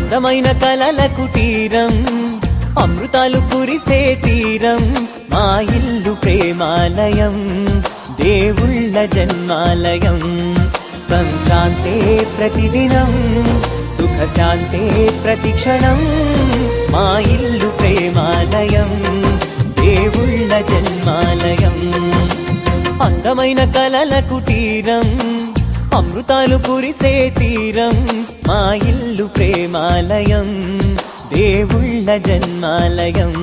అందమైన కలల కుటీరం, అమృతాలు కురిసే తీరం, మా ఇల్లు ప్రేమాలయం, దేవుళ్ళ జన్మాలయం. సంక్రాంతే ప్రతిదినం, సుఖశాంతే ప్రతిక్షణం, మా ఇల్లు ప్రేమాలయం, దేవుళ్ళ జన్మాలయం. అందమైన కలల కుటీరం, అమృతాలు కురిసే తీరం, మా ఇల్లు ప్రేమాలయం, దేవుళ్ళ జన్మాలయం.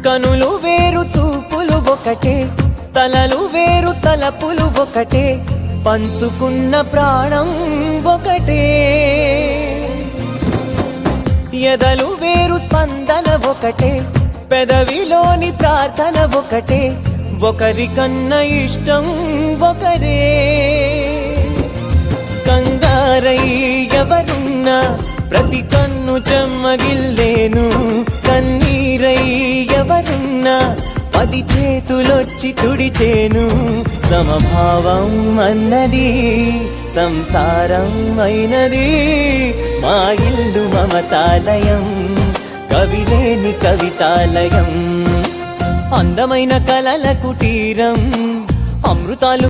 కనులు వేరు చూపులు ఒకటే, తలలు వేరు తలపులు ఒకటే, పంచుకున్న ప్రాణం ఒకటే. ఎదలు వేరు స్పందన ఒకటే, పెదవిలోని ప్రార్థన ఒకటే, ఒకరికన్నా ఇష్టం ఒకరే. కంగారై ఎవరున్నా ప్రతి కన్ను చెమ్మగిల్లేను, కన్నీరై ఎవరున్నా 10 చేతులొచ్చి తుడిచేను. సమభావం అన్నది సంసారం అయినది, మా ఇల్లు మమతాలయం, కవిలేని కవితాలయం. అందమైన కలల కుటీరం, అమృతాలు